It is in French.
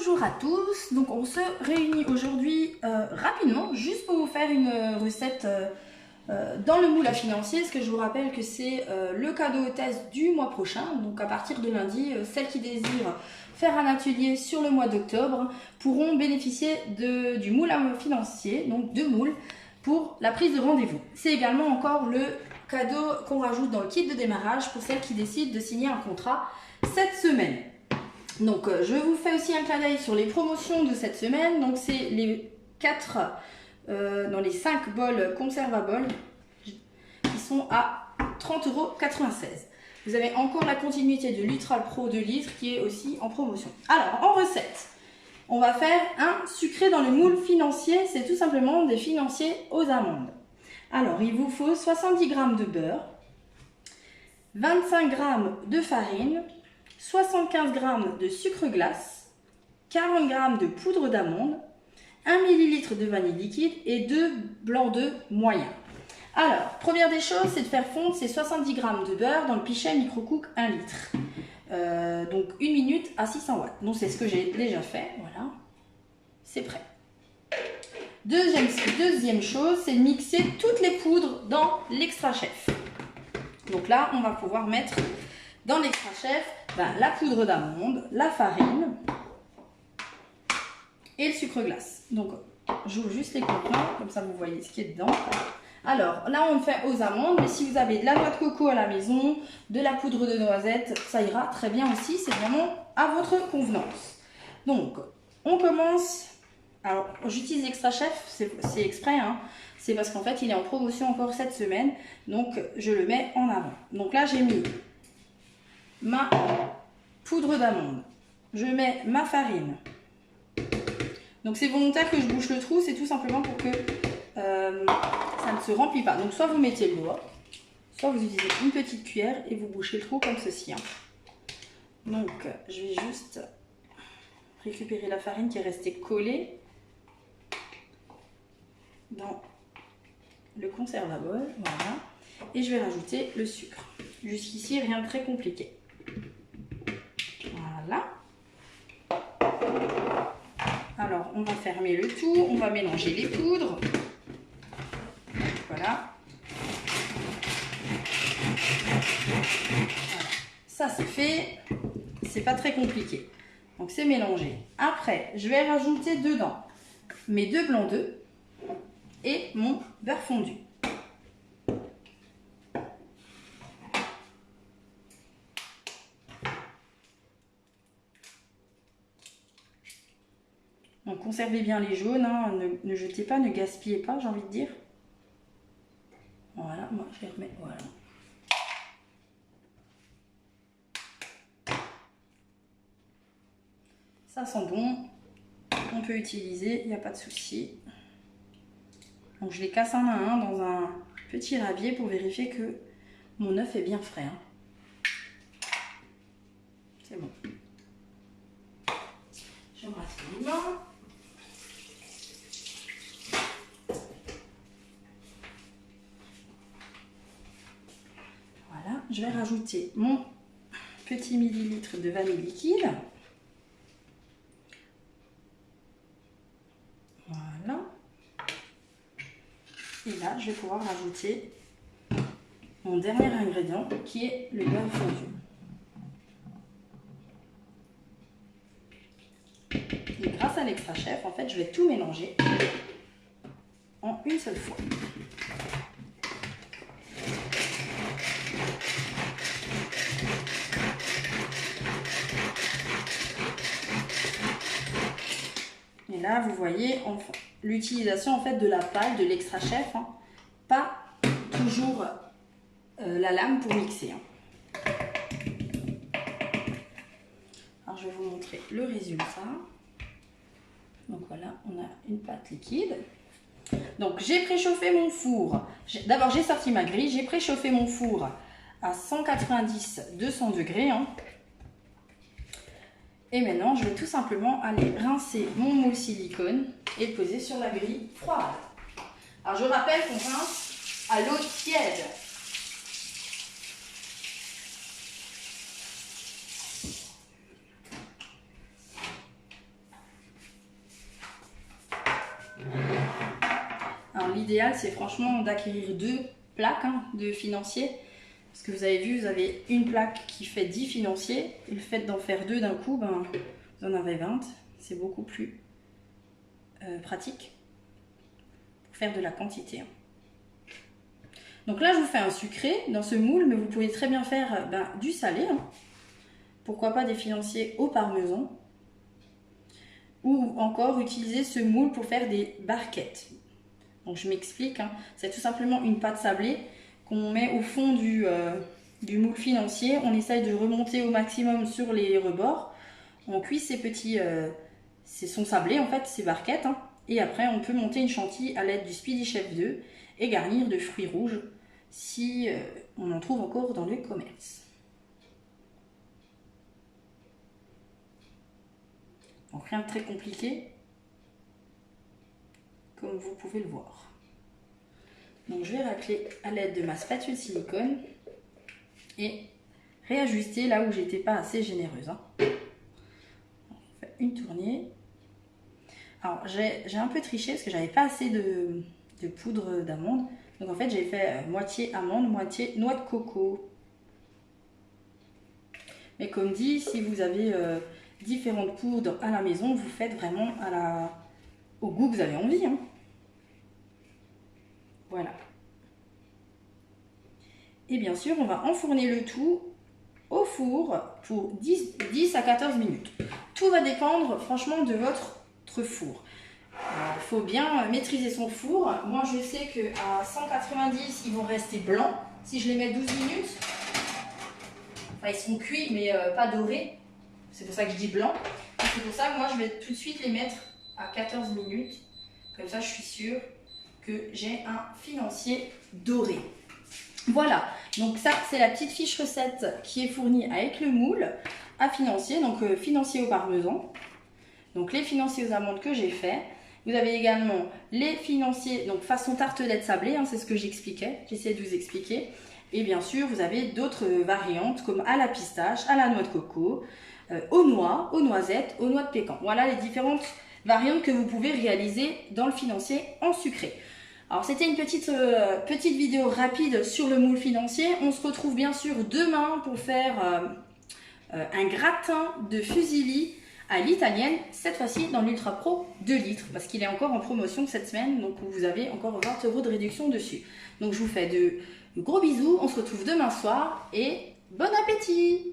Bonjour à tous, donc on se réunit aujourd'hui rapidement juste pour vous faire une recette dans le moule à financier, parce que je vous rappelle que c'est le cadeau hôtesse du mois prochain, donc à partir de lundi, celles qui désirent faire un atelier sur le mois d'octobre pourront bénéficier du moule à financier, donc 2 moules pour la prise de rendez-vous. C'est également encore le cadeau qu'on rajoute dans le kit de démarrage pour celles qui décident de signer un contrat cette semaine. Donc je vous fais aussi un clin d'œil sur les promotions de cette semaine. Donc c'est les 5 bols conservables qui sont à 30,96 €. Vous avez encore la continuité de l'Ultra Pro 2 litres qui est aussi en promotion. Alors en recette, on va faire un sucré dans le moule financier. C'est tout simplement des financiers aux amandes. Alors il vous faut 70 g de beurre, 25 g de farine, 75 g de sucre glace, 40 g de poudre d'amande, 1 ml de vanille liquide et 2 blancs d'œufs moyens. Alors, première des choses, c'est de faire fondre ces 70 g de beurre dans le pichet Micro-Cook 1 litre. Donc 1 minute à 600 watts. Donc c'est ce que j'ai déjà fait, voilà. C'est prêt. Deuxième chose, c'est de mixer toutes les poudres dans l'extra chef. Donc là, on va pouvoir mettre dans l'extra chef la poudre d'amande, la farine et le sucre glace. Donc j'ouvre juste les contenants, comme ça vous voyez ce qui est dedans. Alors là on le fait aux amandes, mais si vous avez de la noix de coco à la maison, de la poudre de noisette, ça ira très bien aussi, c'est vraiment à votre convenance. Donc on commence, alors j'utilise l'extra chef, c'est exprès, hein. C'est parce qu'en fait il est en promotion encore cette semaine, donc je le mets en avant. Donc là j'ai mis ma poudre d'amande, je mets ma farine. Donc c'est volontaire que je bouche le trou, c'est tout simplement pour que ça ne se remplit pas. Donc soit vous mettez le doigt, soit vous utilisez une petite cuillère et vous bouchez le trou comme ceci, hein. Donc je vais juste récupérer la farine qui est restée collée dans le conservabole, voilà. Et je vais rajouter le sucre. Jusqu'ici rien de très compliqué. Voilà. Alors, on va fermer le tout, on va mélanger les poudres. Voilà. Ça, c'est fait. C'est pas très compliqué. Donc, c'est mélangé. Après, je vais rajouter dedans mes 2 blancs d'œufs et mon beurre fondu. Donc conservez bien les jaunes, hein, ne jetez pas, ne gaspillez pas, j'ai envie de dire. Voilà, moi je les remets, voilà. Ça sent bon, on peut utiliser, il n'y a pas de souci. Donc je les casse un à un dans un petit ravier pour vérifier que mon œuf est bien frais, hein. C'est bon. J'embrasse les mains. Voilà, je vais rajouter mon petit millilitre de vanille liquide. Voilà. Et là, je vais pouvoir rajouter mon dernier ingrédient qui est le beurre fondu. Et grâce à l'extra chef, en fait, je vais tout mélanger en une seule fois. Et là, vous voyez l'utilisation en fait de la paille, de l'extra chef, hein. Pas toujours la lame pour mixer, hein. Alors, je vais vous montrer le résultat. Donc voilà, on a une pâte liquide. Donc j'ai préchauffé mon four. D'abord j'ai sorti ma grille, j'ai préchauffé mon four à 190-200 degrés, hein. Et maintenant je vais tout simplement aller rincer mon moule silicone et le poser sur la grille froide. Alors je rappelle qu'on rince à l'eau tiède. l'idéal c'est franchement d'acquérir 2 plaques de financiers. Parce que vous avez vu, vous avez une plaque qui fait 10 financiers. Et le fait d'en faire 2 d'un coup, ben, vous en avez 20. C'est beaucoup plus pratique pour faire de la quantité. Donc là, je vous fais un sucré dans ce moule, mais vous pouvez très bien faire du salé. Pourquoi pas des financiers au parmesan. Ou encore utiliser ce moule pour faire des barquettes. Donc je m'explique, c'est tout simplement une pâte sablée qu'on met au fond du moule financier. On essaye de remonter au maximum sur les rebords. On cuit ces petits, c'est son sablé en fait, ces barquettes. Et après on peut monter une chantilly à l'aide du Speedy Chef 2 et garnir de fruits rouges si on en trouve encore dans le commerce. Donc rien de très compliqué, comme vous pouvez le voir. Donc je vais racler à l'aide de ma spatule silicone et réajuster là où j'étais pas assez généreuse. On fait une tournée. Alors j'ai un peu triché parce que j'avais pas assez de poudre d'amande. Donc en fait j'ai fait moitié amande, moitié noix de coco. Mais comme dit, si vous avez différentes poudres à la maison, vous faites vraiment au goût que vous avez envie. Voilà. Et bien sûr, on va enfourner le tout au four pour 10 à 14 minutes. Tout va dépendre franchement de votre four. Il faut bien maîtriser son four. Moi, je sais qu'à 190, ils vont rester blancs. Si je les mets 12 minutes, enfin, ils sont cuits, mais pas dorés. C'est pour ça que je dis blanc. C'est pour ça que moi, je vais tout de suite les mettre à 14 minutes. Comme ça, je suis sûre que j'ai un financier doré. Voilà, donc ça c'est la petite fiche recette qui est fournie avec le moule à financier, donc financier au parmesan. Donc les financiers aux amandes que j'ai fait. Vous avez également les financiers, donc façon tartelette sablée, c'est ce que j'expliquais, j'essaie de vous expliquer. Et bien sûr, vous avez d'autres variantes comme à la pistache, à la noix de coco, aux noix, aux noisettes, aux noix de pécan. Voilà les différentes variantes que vous pouvez réaliser dans le financier en sucré. Alors c'était une petite vidéo rapide sur le moule financier. On se retrouve bien sûr demain pour faire un gratin de fusilli à l'italienne, cette fois-ci dans l'Ultra Pro 2 litres, parce qu'il est encore en promotion cette semaine, donc vous avez encore 20 € de réduction dessus. Donc je vous fais de gros bisous, on se retrouve demain soir et bon appétit!